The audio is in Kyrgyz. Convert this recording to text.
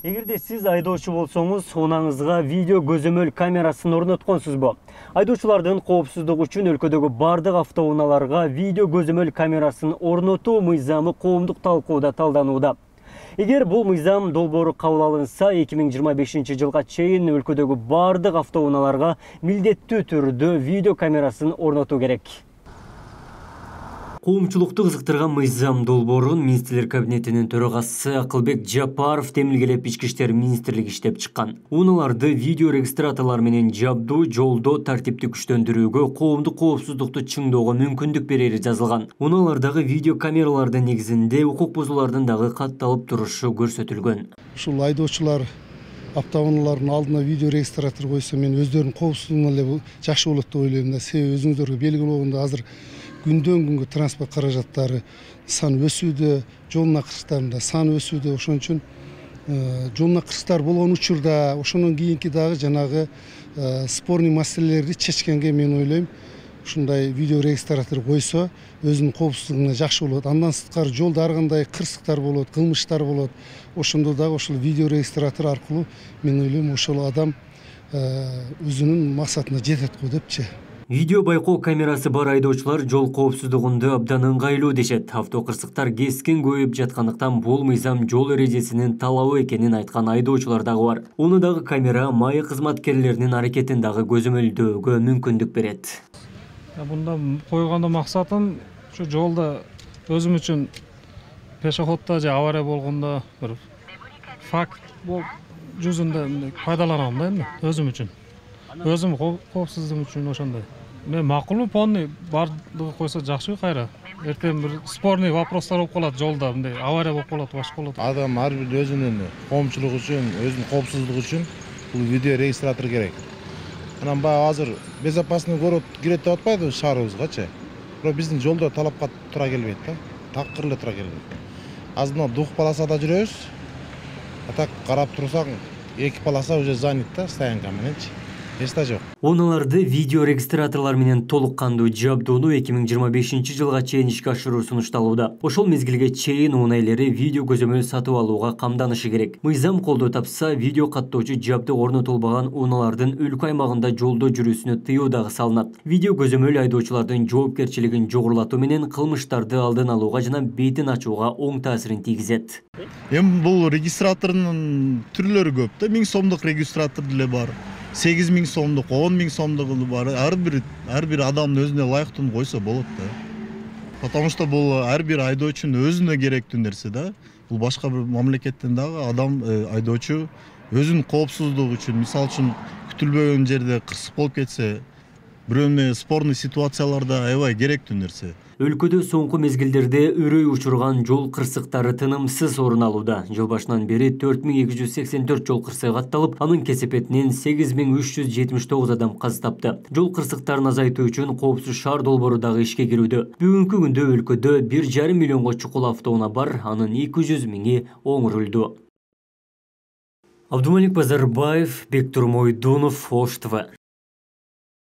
Эгерде сиз айдоочу болсоңуз, унаңызга видео көзөмөл камерасын орнотконсузбу? Айдоочулардын коопсуздугу үчүн өлкөдөгү бардык автоунааларга видео көзөмөл камерасын орнотуу мыйзамы коомдук талкууда талданууда. Эгер бул мыйзам долбоору кабыл алынса, 2025 жылга чейин өлкөдөгү бардык автоунааларга милдеттүү түрдө видео камерасын орнотуу керек. Коомчулукту кызыктырган мыйзам долбоорун Министрлер кабинетинин төрагасы Акылбек Жапаров темилгелеп Ички иштер министрлиги иштеп чыккан. Унааларды видео регистраторлор менен жабдуу жолдо тартипти күчтөндүрүүгө, коомдук коопсуздукту чыңдоого мүмкүндүк берери жазылган. Унаалардагы видео камералардын негизинде укук бузуулардын дагы катталып турушу көрсөтүлгөн. Ушул айдоочулар автоунаалардын алдына видео регистратор койсо, мен өздөрүнүн коопсуздугуна эле жакшы болот деп ойлойм да. Себеби өзүңүздөргө белгилүү болгондой, азыр күндөн күнгө транспорт каражаттары саны өсүүдө, жол накырчтарында саны өсүүдө. Ошон үчүн жол накырчтар болгон учурда ошондон кийинки дагы жанагы спорный маселелерди чечкенге мен ойлойм, ушундай видео регистратор койсо өзүнүн коопсуздугуна жакшы болот. Андан сырткары жолдо ар кандай кырсыктар болот, кылмыштар болот. Ошондо дагы ошол видео регистратор аркылуу мен ойлойм ошол адам өзүнүн максатына жетет го депчи. Видео байкоо камерасы бар айдоочулар жол коопсуздугунда абдан ыңгайлуу дешет. Автокырсыктар кескин көбөйүп жаткандыктан бул мыйзам жол эрежесинин талабы экенин айткан айдоочулар дагы бар. Уну дагы камера майы кызматкерлеринин аракетин дагы көзөмөлдөөгө мүмкүндүк берет. Бунда койгондо максатым ушу жолдо өзүм үчүн пешеходдо же авария болгондо бир факт болуп жүзүндө пайдаланам да эми өзүм үчүн. Өзүм коопсуздугум үчүн ошондой. Мен макулмун, полный бардыгы койсо жакшы кайра. Эртең бир спорный вопростор болуп калат жолдо, мындай авария болуп калат, башка болот. Адам ар бир өзүнүн коомчулугу үчүн, өзүнүн коопсуздугу үчүн бул видео регистратор керек. Анан баягы азыр безопасный город кирет деп атпайбы шаарыбызгачы. Бирок биздин жолдо талапка туура келбейт да. Такыр эле туура келбейт. Азырына двух полосада жүрөбүз. А так карап турсаң, эки полоса уже занят да, стоянка мененчи. Унааларды видео регистраторлор менен толук кандуу жабдууну 2025 жылга чейин ишке ашыруу сунушталууда. Ошол мезгилге чейин унаа ээлери видео көзөмөл сатып алууга камданышы керек. Мыйзам колдоо тапса, видео каттоочу жабдык орнотулбаган унаалардын өлкө аймагында жолдо жүрүүсүнө тыюу дагы салынат. Видео көзөмөл айдоочулардын жоопкерчилигин жогорулатуу менен кылмыштарды алдын алууга жана бетин ачууга оң таасирин тийгизет. Эми бул регистратордун түрлөрү көп да. 1000 сомдук регистратор деле бар. 8000 сомдук, 10000 сомдук бар. Ар бир адамдын өзүнө ылайыктууну койсо болот да. Потому что бул ар бир айдоочунун өзүнө керектүү нерсе да. Бул башка бир мамлекеттен дагы адам айдоочу өзүнүн коопсуздугу үчүн, мисалы үчүн күтүлбөгөн жерде кырсык болуп кетсе, бирөөнү спорный ситуацияларда аябай керектүү нерсе. Өлкөдө соңку мезгилдерде үрөй учурган жол кырсыктары тынымсыз орун алууда. Жыл башынан бери 4284 жол кырсыгы катталып, анын кесепетинен 8379 адам каза тапты. Жол кырсыктарын азайтуу үчүн коопсуз шаар долбоору дагы ишке кирүүдө. Бүгүнкү күндө өлкөдө 1,5 миллионго чукул автоунаа бар, анын 200 миңи оңурулду. Абдумалик Базарбаев, Бектур Мойдунов, Ош ТВ.